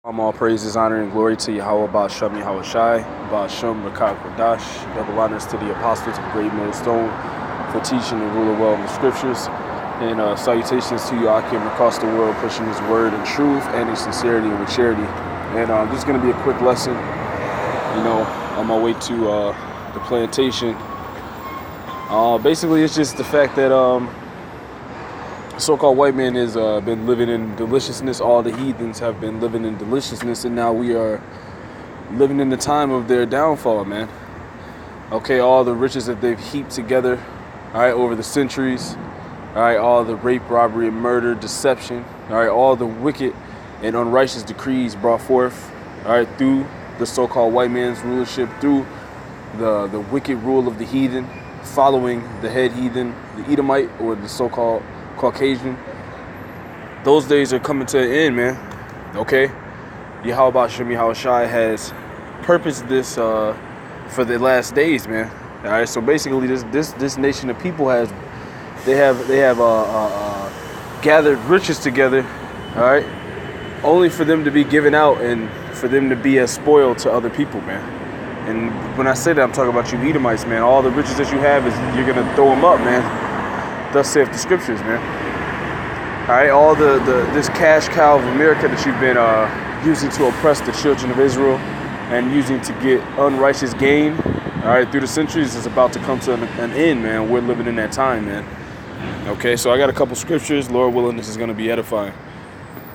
All praises, honor, and glory to Yahweh Ba'Shem Yahushai, Ba'Shem Rakak Radash. Double honors to the apostles of Great Millstone for teaching and ruling well in the scriptures. And salutations to you, Akim, across the world, pushing his word in truth and in sincerity and with charity. And this is going to be a quick lesson, on my way to the plantation. Basically, it's just the fact that so-called white man has been living in deliciousness. All the heathens have been living in deliciousness, and now we are living in the time of their downfall, man. Okay, all the riches that they've heaped together, all right, over the centuries, all right, all the rape, robbery, and murder, deception, all right, all the wicked and unrighteous decrees brought forth, all right, through the so-called white man's rulership, through the wicked rule of the heathen, following the head heathen, the Edomite, or the so-called Caucasian. Those days are coming to an end, man. Okay, Yahweh Ba'Shem Yahushai has purposed this for the last days, man. All right, so basically, this nation of people have gathered riches together, all right, only for them to be given out and for them to be as spoiled to other people, man. And when I say that, I'm talking about you Edomites, man. All the riches that you have is you're gonna throw them up, man. Thus saith the scriptures, man. All right, all this cash cow of America that you've been using to oppress the children of Israel and using to get unrighteous gain, all right, through the centuries is about to come to an end, man. We're living in that time, man. Okay, so I got a couple scriptures. Lord willing, this is going to be edifying.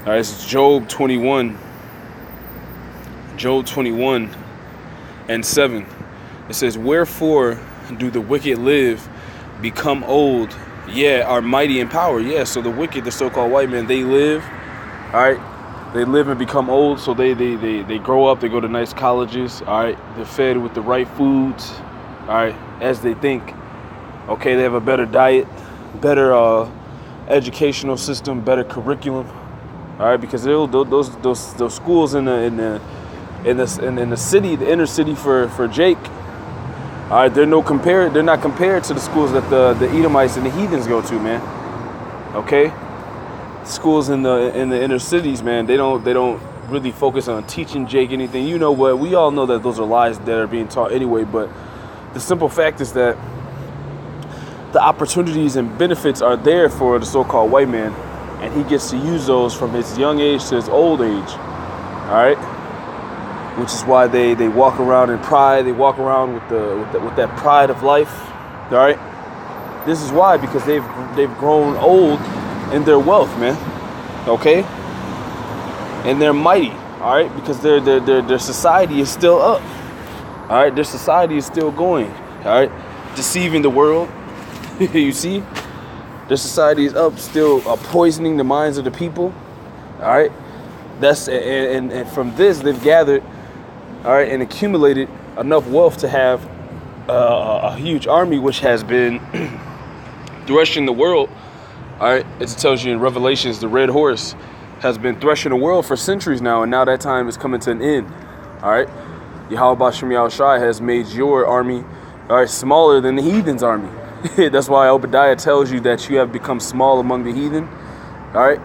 All right, this is Job 21. Job 21 and 7. It says, "Wherefore do the wicked live, become old, are mighty in power." Yeah, so the wicked, the so-called white men, they live, all right, they live and become old. So they grow up, they go to nice colleges, all right, they're fed with the right foods, all right, as they think. Okay, they have a better diet, better educational system, better curriculum, all right, because those schools in the city, the inner city for Jake, all right, they're not compared to the schools that the Edomites and the heathens go to, man. Okay, schools in the inner cities, man, they don't really focus on teaching Jake anything. You know what? We all know that those are lies that are being taught anyway. But the simple fact is that the opportunities and benefits are there for the so-called white man, and he gets to use those from his young age to his old age. All right. Which is why they walk around in pride. They walk around with that pride of life. All right. This is why, because they've grown old in their wealth, man. Okay. And they're mighty. All right, because their society is still up. All right, their society is still going. All right, deceiving the world. You see, their society is up, still poisoning the minds of the people. All right, that's and from this they've gathered, all right, and accumulated enough wealth to have a huge army, which has been threshing the world. All right, as it tells you in Revelations, the red horse has been threshing the world for centuries now, and now that time is coming to an end. All right, Yahweh Ba'Shem Yahushai has made your army, all right, smaller than the heathen's army. That's why Obadiah tells you that you have become small among the heathen. All right,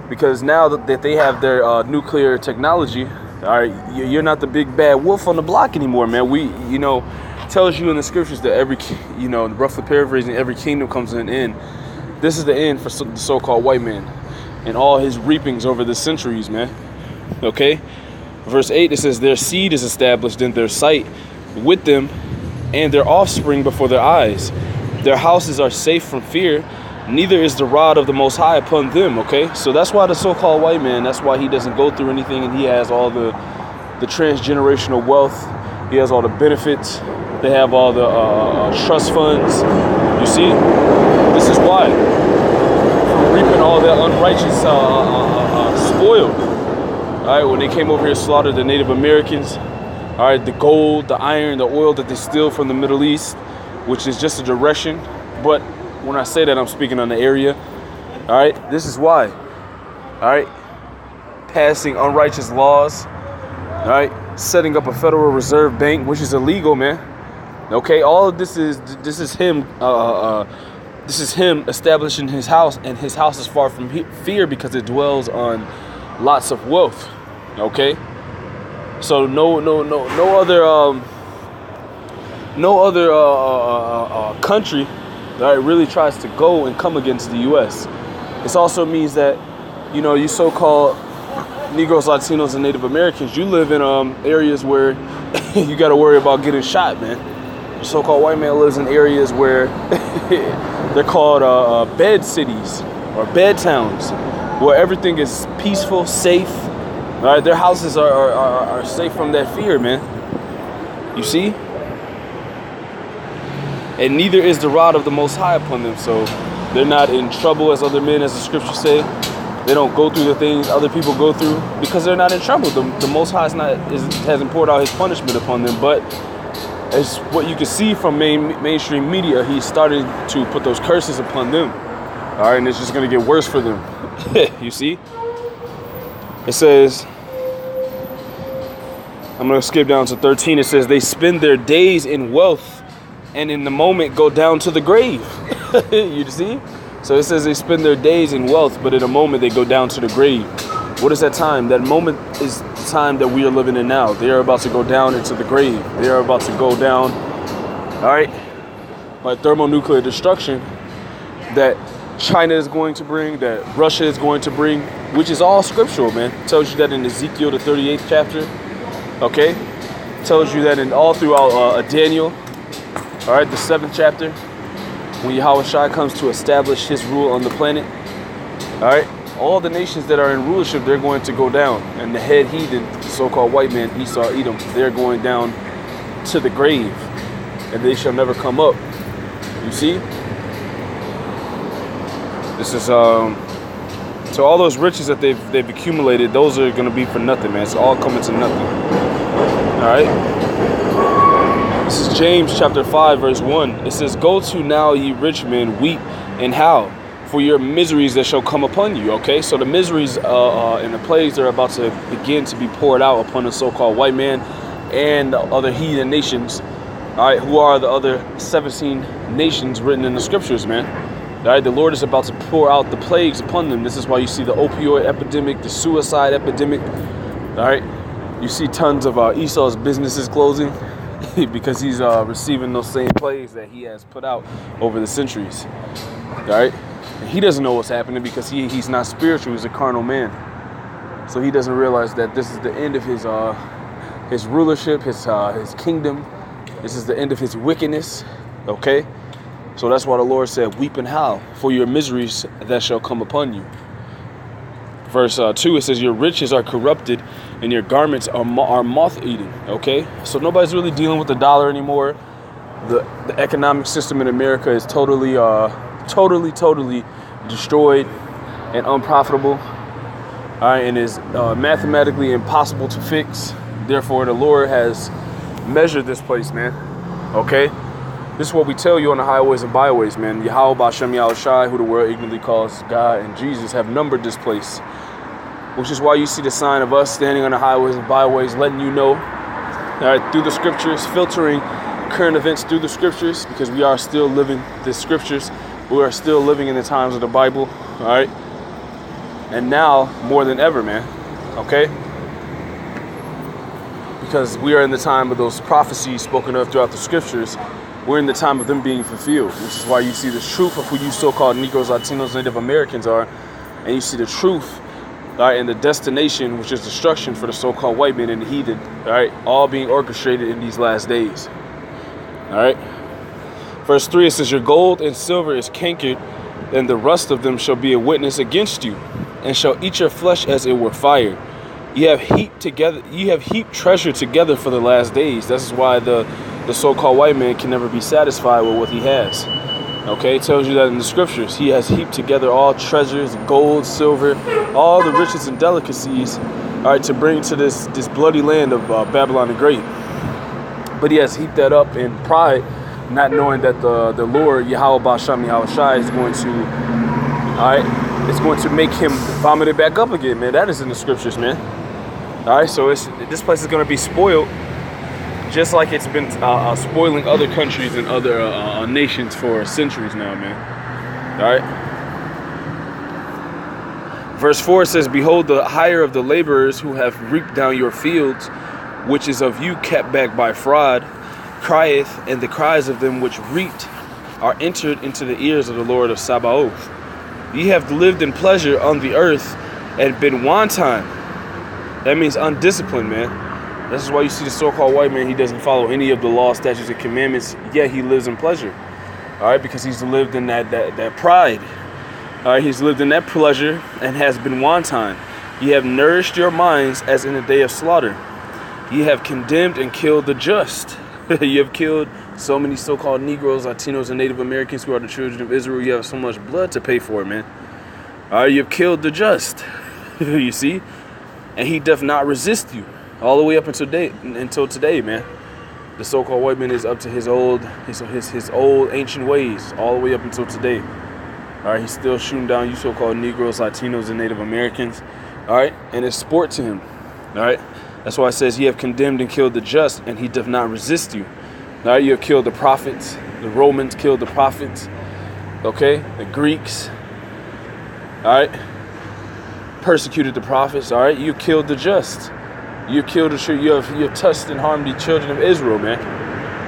because now that they have their nuclear technology, all right, you're not the big bad wolf on the block anymore, man. Tells you in the scriptures that every, roughly paraphrasing, every kingdom comes to an end. This is the end for the so-called white man and all his reapings over the centuries, man. Okay, verse 8, it says, "Their seed is established in their sight with them, and their offspring before their eyes. Their houses are safe from fear, neither is the rod of the Most High upon them." Okay, so that's why the so-called white man, that's why he doesn't go through anything, and he has all the transgenerational wealth. He has all the benefits. They have all the trust funds. You see, this is why. From reaping all that unrighteous spoil. All right, when they came over here and slaughtered the Native Americans, all right, the gold, the iron, the oil that they steal from the Middle East, which is just a direction. But when I say that, I'm speaking on the area. All right, this is why. All right, passing unrighteous laws. All right, setting up a Federal Reserve Bank, which is illegal, man. Okay, all of this is him. This is him establishing his house, and his house is far from fear because it dwells on lots of wealth. Okay, so no other country that really tries to go and come against the U.S. This also means that, you know, you so-called Negroes, Latinos, and Native Americans, you live in areas where you got to worry about getting shot, man. The so-called white man lives in areas where they're called bed cities or bed towns, where everything is peaceful, safe. All right, their houses are safe from that fear, man. You see? And neither is the rod of the Most High upon them. So they're not in trouble as other men, as the scriptures say. They don't go through the things other people go through because they're not in trouble. The Most High hasn't poured out his punishment upon them. But as what you can see from mainstream media, he's starting to put those curses upon them. All right, and it's just going to get worse for them. You see? It says, I'm going to skip down to 13. It says, they spend their days in wealth and in the moment go down to the grave. You see? So it says they spend their days in wealth, but in a moment they go down to the grave. What is that time? That moment is the time that we are living in now. They are about to go down into the grave. They are about to go down, all right, by thermonuclear destruction that China is going to bring, that Russia is going to bring, which is all scriptural, man. It tells you that in Ezekiel, the 38th chapter, okay? It tells you that in all throughout Daniel, all right, the 7th chapter, when Yahweh Shai comes to establish his rule on the planet, all right, all the nations that are in rulership, they're going to go down. And the head heathen, the so-called white man, Esau, Edom, they're going down to the grave, and they shall never come up. You see? This is, so all those riches that they've accumulated, those are going to be for nothing, man. It's all coming to nothing. All right? This is James chapter 5, verse 1. It says, go to now, ye rich men, weep and howl for your miseries that shall come upon you. Okay, so the miseries and the plagues are about to begin to be poured out upon the so-called white man and the other heathen nations. All right, who are the other 17 nations written in the scriptures, man? All right, the Lord is about to pour out the plagues upon them. This is why you see the opioid epidemic, the suicide epidemic. All right, you see tons of Esau's businesses closing because he's receiving those same plagues that he has put out over the centuries. All right, and he doesn't know what's happening because he's not spiritual. He's a carnal man, so he doesn't realize that this is the end of his rulership, his kingdom. This is the end of his wickedness. Okay. So that's why the Lord said, weep and howl for your miseries that shall come upon you. Verse 2, it says, your riches are corrupted and your garments are moth-eaten. Okay, so nobody's really dealing with the dollar anymore. The economic system in America is totally destroyed and unprofitable. All right, and is mathematically impossible to fix. Therefore, the Lord has measured this place, man. Okay. This is what we tell you on the highways and byways, man. Yahweh B'Shem Yahweh Shai, who the world ignorantly calls God, and Jesus have numbered this place. Which is why you see the sign of us standing on the highways and byways, letting you know, all right, through the scriptures, filtering current events through the scriptures, because we are still living the scriptures. We are still living in the times of the Bible, all right? And now, more than ever, man, okay? Because we are in the time of those prophecies spoken of throughout the scriptures. We're in the time of them being fulfilled, which is why you see the truth of who you so-called Negroes, Latinos, Native Americans are, and you see the truth, all right, and the destination, which is destruction for the so-called white men and the heathen, all right, all being orchestrated in these last days, all right. Verse 3, it says, your gold and silver is cankered, and the rust of them shall be a witness against you, and shall eat your flesh as it were fire. You have heaped treasure together for the last days. This is why the so-called white man can never be satisfied with what he has. Okay, it tells you that in the scriptures. He has heaped together all treasures, gold, silver, all the riches and delicacies, all right, to bring to this bloody land of Babylon the Great. But he has heaped that up in pride, not knowing that the Lord, Yahweh B'Shem Yahweh Shai, is going to, all right, it's going to make him vomit it back up again, man. That is in the scriptures, man. All right, so this place is going to be spoiled, just like it's been spoiling other countries and other nations for centuries now, man. All right. Verse 4 says, behold, the hire of the laborers who have reaped down your fields, which is of you kept back by fraud, crieth, and the cries of them which reaped are entered into the ears of the Lord of Sabaoth. Ye have lived in pleasure on the earth and been wanton. That means undisciplined, man. This is why you see the so-called white man, he doesn't follow any of the law, statutes, and commandments, yet he lives in pleasure. All right, because he's lived in that pride. All right, he's lived in that pleasure and has been wanton. Ye have nourished your minds as in the day of slaughter. Ye have condemned and killed the just. You have killed so many so-called Negroes, Latinos, and Native Americans who are the children of Israel. You have so much blood to pay for it, man. All right, you have killed the just. You see? And he doth not resist you all the way up until today, man. The so-called white man is up to his old ancient ways all the way up until today. All right, he's still shooting down you so-called Negroes, Latinos, and Native Americans. All right, and it's sport to him. All right, that's why it says, ye have condemned and killed the just, and he doth not resist you. All right, you have killed the prophets. The Romans killed the prophets. Okay, the Greeks. All right, persecuted the prophets. All right, you killed the just. You killed the you have touched and harmed the children of Israel, man.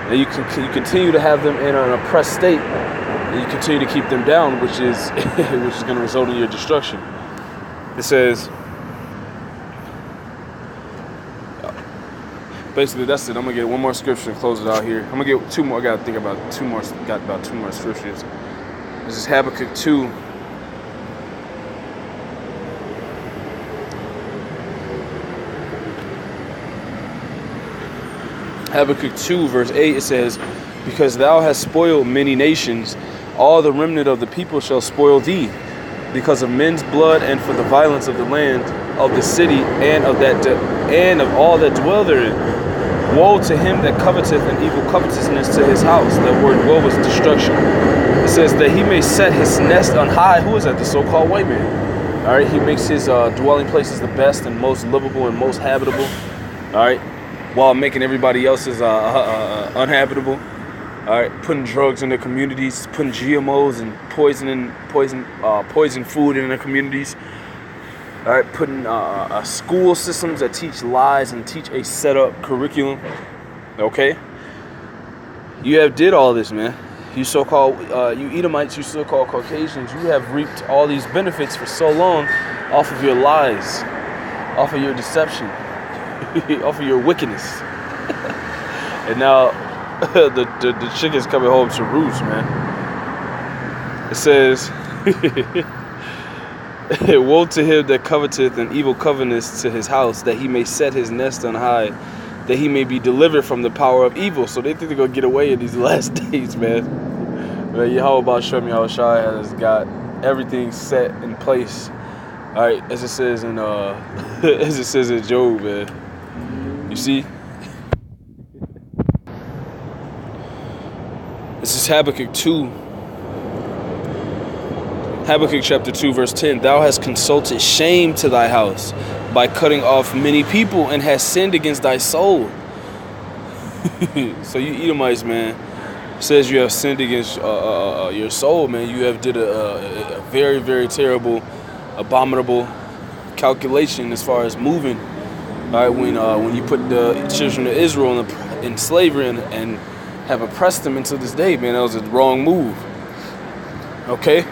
And you continue to have them in an oppressed state. And you continue to keep them down, which is going to result in your destruction. It says, basically that's it. I'm gonna get one more scripture and close it out here. I'm gonna get two more. I gotta think about two more. Got about two more scriptures. This is Habakkuk 2. Habakkuk 2 verse 8, it says, because thou hast spoiled many nations, all the remnant of the people shall spoil thee, because of men's blood and for the violence of the land, of the city, and of all that dwell therein. Woe to him that coveteth an evil covetousness to his house. That word woe is destruction. It says that he may set his nest on high. Who is that? The so-called white man. All right, he makes his dwelling places the best and most livable and most habitable. All right, while making everybody else's uninhabitable. All right, putting drugs in their communities, putting GMOs and poison food in their communities. All right, putting school systems that teach lies and teach a set-up curriculum. Okay, you have did all this, man. You so-called you Edomites, you so-called Caucasians, you have reaped all these benefits for so long off of your lies, off of your deception, off of your wickedness. And now the chicken's coming home to roost, man. It says, woe to him that coveteth an evil covenant to his house, that he may set his nest on high, that he may be delivered from the power of evil. So they think they're going to get away in these last days, man. But Yahweh Shem Yahushua has got everything set in place. All right, as it says in Job, man. You see? This is Habakkuk 2. Habakkuk chapter 2 verse 10. Thou hast consulted shame to thy house by cutting off many people, and hast sinned against thy soul. So you Edomites, man, says you have sinned against your soul, man. You have did a very, very terrible, abominable calculation as far as moving. All right, when you put the children of Israel in slavery and have oppressed them until this day, man, that was a wrong move. Okay.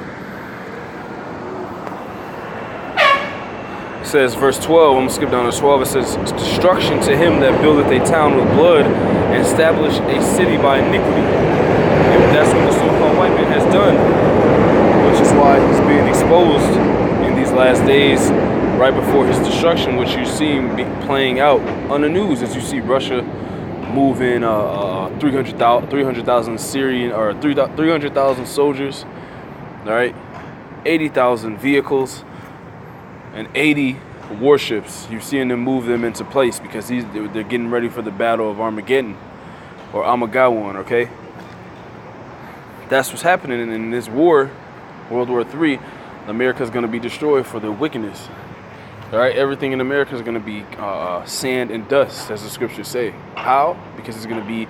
It says, verse 12, I'm going to skip down to 12, it says, destruction to him that buildeth a town with blood, and establish a city by iniquity. And that's what the so-called white man has done, which is why he's being exposed in these last days, right before his destruction, which you see playing out on the news, as you see Russia move in 300,000 Syrian, or 300,000 soldiers, all right, 80,000 vehicles, and 80 warships. You're seeing them move them into place because they're getting ready for the battle of Armageddon or Armageddon, okay? That's what's happening in this war, World War III. America's going to be destroyed for the wickedness. All right, everything in America is going to be sand and dust, as the scriptures say. How? Because it's going to be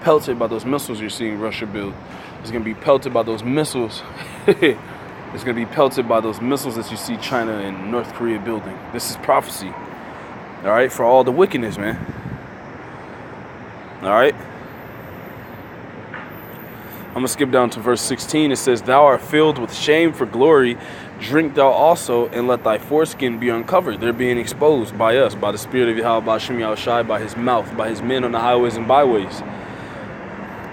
pelted by those missiles you're seeing Russia build. It's going to be pelted by those missiles It's going to be pelted by those missiles that you see China and North Korea building. This is prophecy. All right, for all the wickedness, man. All right. I'm going to skip down to verse 16. It says, "Thou art filled with shame for glory. Drink thou also, and let thy foreskin be uncovered." They're being exposed by us, by the Spirit of Yahweh, by Shem Yahushai, by his mouth, by his men on the highways and byways.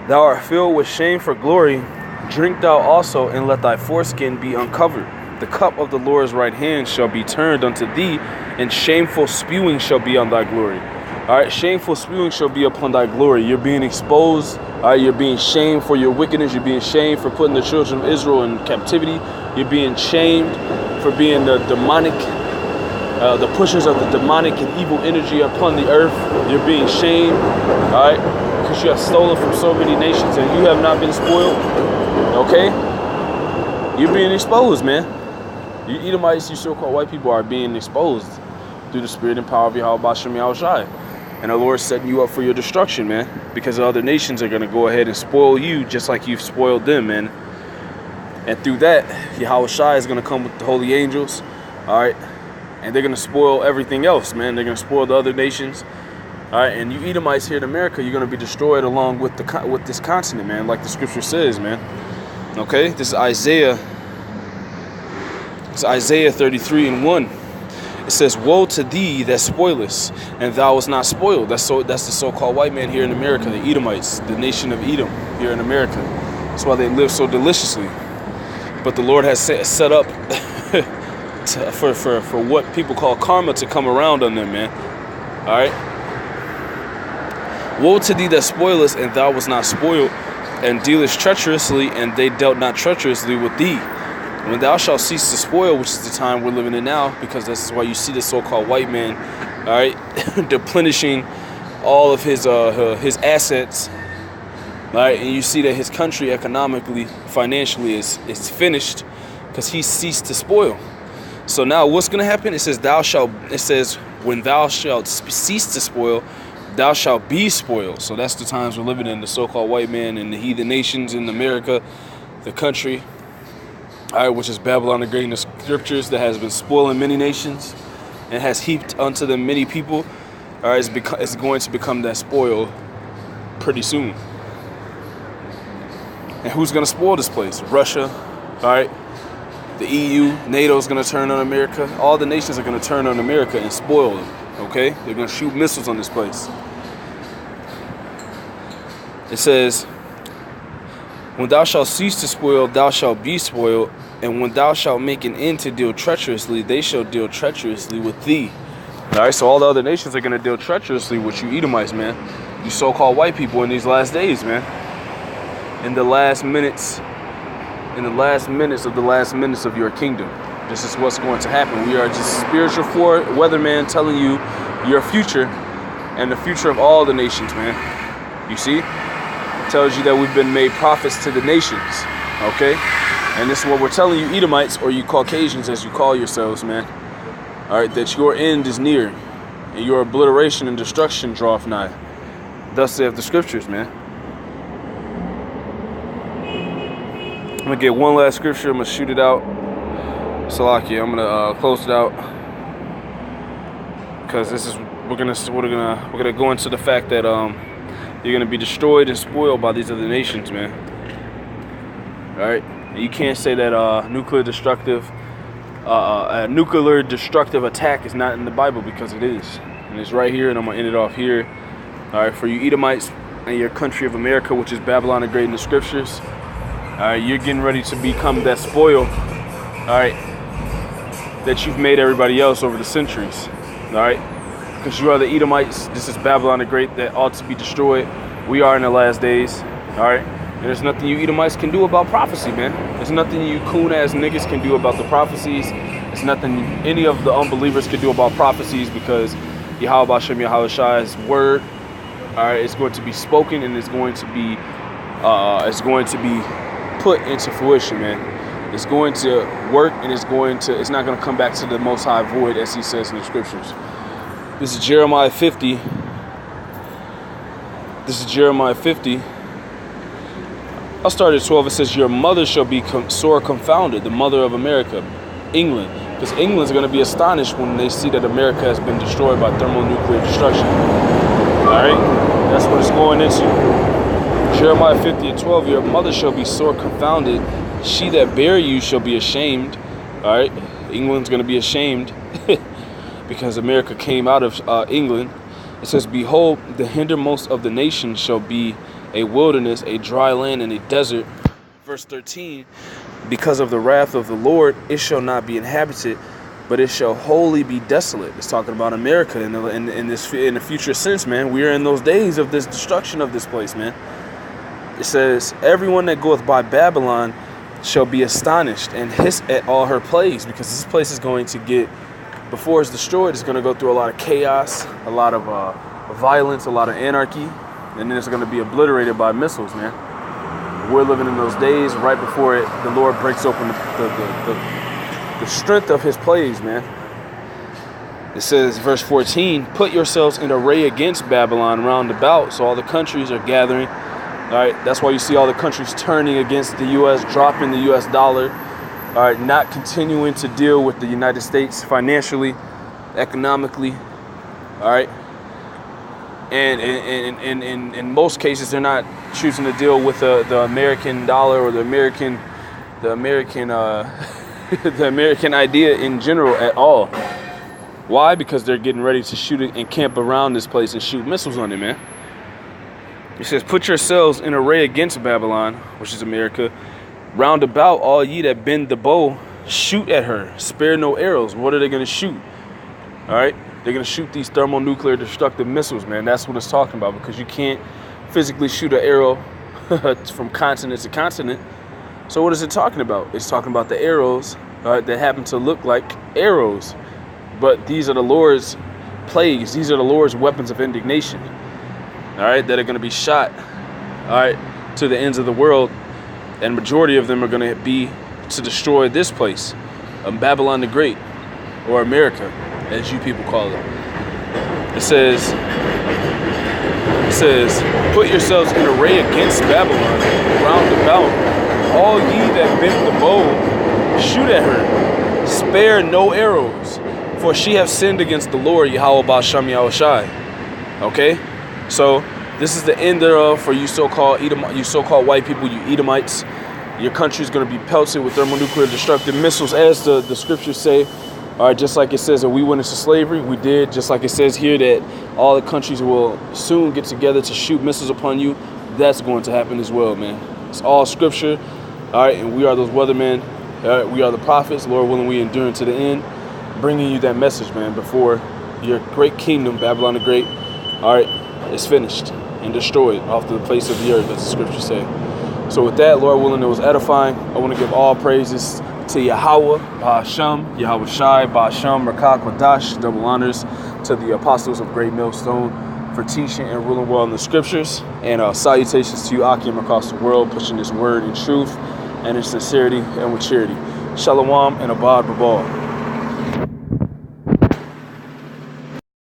"Thou art filled with shame for glory. Drink thou also, and let thy foreskin be uncovered. The cup of the Lord's right hand shall be turned unto thee, and shameful spewing shall be on thy glory." All right, shameful spewing shall be upon thy glory. You're being exposed. All right, you're being shamed for your wickedness. You're being shamed for putting the children of Israel in captivity. You're being shamed for being the demonic, the pushers of the demonic and evil energy upon the earth. You're being shamed, all right, because you have stolen from so many nations and you have not been spoiled. Okay, you're being exposed, man. You Edomites, you so-called white people, are being exposed through the spirit and power of Yahweh Shem Yahushai. And the Lord's setting you up for your destruction, man, because the other nations are going to go ahead and spoil you just like you've spoiled them, man. And through that, Yahushai is going to come with the holy angels, all right, and they're going to spoil everything else, man. They're going to spoil the other nations, all right. And you Edomites here in America, you're going to be destroyed along with this continent, man, like the scripture says, man. Okay, this is Isaiah. It's Isaiah 33:1. It says, "Woe to thee that spoilest, and thou was not spoiled." That's the so-called white man here in America, the Edomites, the nation of Edom here in America. That's why they live so deliciously. But the Lord has set up for what people call karma to come around on them, man. All right. "Woe to thee that spoilest, and thou was not spoiled, and dealest treacherously, and they dealt not treacherously with thee. When thou shalt cease to spoil," which is the time we're living in now, because this is why you see the so-called white man, all right, deplenishing all of his assets, all right, and you see that his country economically, financially is finished because he ceased to spoil. So now what's going to happen? It says, "When thou shalt cease to spoil, thou shalt be spoiled." So that's the times we're living in, the so-called white man and the heathen nations in America, the country, all right, which is Babylon the Great in the scriptures, that has been spoiling many nations and has heaped unto them many people. All right, it's going to become that spoil pretty soon. And who's going to spoil this place? Russia, all right, the EU, NATO is going to turn on America. All the nations are going to turn on America and spoil it, okay? They're going to shoot missiles on this place. It says, "When thou shalt cease to spoil, thou shalt be spoiled. And when thou shalt make an end to deal treacherously, they shall deal treacherously with thee." All right, so all the other nations are going to deal treacherously with you Edomites, man. You so-called white people in these last days, man. In the last minutes of the last minutes of your kingdom. This is what's going to happen. We are just spiritual weatherman telling you your future and the future of all the nations, man. You see? It tells you that we've been made prophets to the nations, okay? And this is what we're telling you Edomites, or you Caucasians as you call yourselves, man. All right, that your end is near and your obliteration and destruction draweth nigh. Thus saith the scriptures, man. I'm gonna get one last scripture. I'm gonna shoot it out. Salaki, I'm gonna close it out because this is we're gonna go into the fact that you're gonna be destroyed and spoiled by these other nations, man. All right, and you can't say that a nuclear destructive attack is not in the Bible, because it is, and it's right here. And I'm gonna end it off here. All right, for you Edomites and your country of America, which is Babylon the Great in the scriptures. All right, you're getting ready to become that spoil, all right, that you've made everybody else over the centuries, all right, because you are the Edomites. This is Babylon the Great that ought to be destroyed. We are in the last days, all right, and there's nothing you Edomites can do about prophecy, man. There's nothing you coon-ass niggas can do about the prophecies. There's nothing any of the unbelievers can do about prophecies, because Yahweh Shem Yahushai's word, all right, is going to be spoken, and it's going to be put into fruition, man. It's going to work, and it's not going to come back to the Most High void, as he says in the scriptures. This is Jeremiah 50. I'll start at 12. It says, your mother shall be sore confounded, the mother of America, England. Because England's going to be astonished when they see that America has been destroyed by thermonuclear destruction. All right? That's what it's going into. Jeremiah 50 and 12, your mother shall be sore confounded. She that bare you shall be ashamed. All right? England's going to be ashamed because America came out of England. It says, behold, the hindermost of the nations shall be a wilderness, a dry land, and a desert. Verse 13, because of the wrath of the Lord, it shall not be inhabited, but it shall wholly be desolate. It's talking about America in the future sense, man. We are in those days of this destruction of this place, man. It says, everyone that goeth by Babylon shall be astonished and hiss at all her plagues, because this place is going to get, before it's destroyed, it's going to go through a lot of chaos, a lot of violence, a lot of anarchy, and then it's going to be obliterated by missiles, man. We're living in those days right before the Lord breaks open the strength of his plagues, man. It says, verse 14, put yourselves in array against Babylon round about. So all the countries are gathering. All right, that's why you see all the countries turning against the U.S., dropping the U.S. dollar. All right, not continuing to deal with the United States financially, economically. All right. And in most cases, they're not choosing to deal with the American dollar or the American the American idea in general at all. Why? Because they're getting ready to shoot it and camp around this place and shoot missiles on it, man. It says, put yourselves in array against Babylon, which is America. Round about all ye that bend the bow, shoot at her, spare no arrows. What are they going to shoot? All right. They're going to shoot these thermonuclear destructive missiles, man. That's what it's talking about, because you can't physically shoot an arrow from continent to continent. So what is it talking about? It's talking about the arrows that happen to look like arrows. But these are the Lord's plagues. These are the Lord's weapons of indignation, all right, that are going to be shot, all right, to the ends of the world. And majority of them are going to be to destroy this place, Babylon the Great, or America, as you people call it. It says, put yourselves in array against Babylon, round about. All ye that bend the bow, shoot at her, spare no arrows, for she have sinned against the Lord, Yahweh Ba'Shem Yahushai. Okay? So, this is the end thereof for you so-called white people, you Edomites. Your country is going to be pelted with thermonuclear destructive missiles, as the scriptures say. All right, just like it says that we went into slavery, we did. Just like it says here that all the countries will soon get together to shoot missiles upon you. That's going to happen as well, man. It's all scripture. All right, and we are those weathermen. All right, we are the prophets. Lord willing, we endure to the end, bringing you that message, man, before your great kingdom, Babylon the Great, all right, is finished and destroyed off the face of the earth, as the scriptures say. So with that, Lord willing, it was edifying. I want to give all praises to Yahweh, Ba'Shem, Yahweh Shai, Ba'Shem, Rakak, Wadash, double honors to the apostles of Great Millstone for teaching and ruling well in the scriptures. And salutations to you, Akim, across the world, pushing this word in truth and in sincerity and with charity. Shalom and Abad Babal.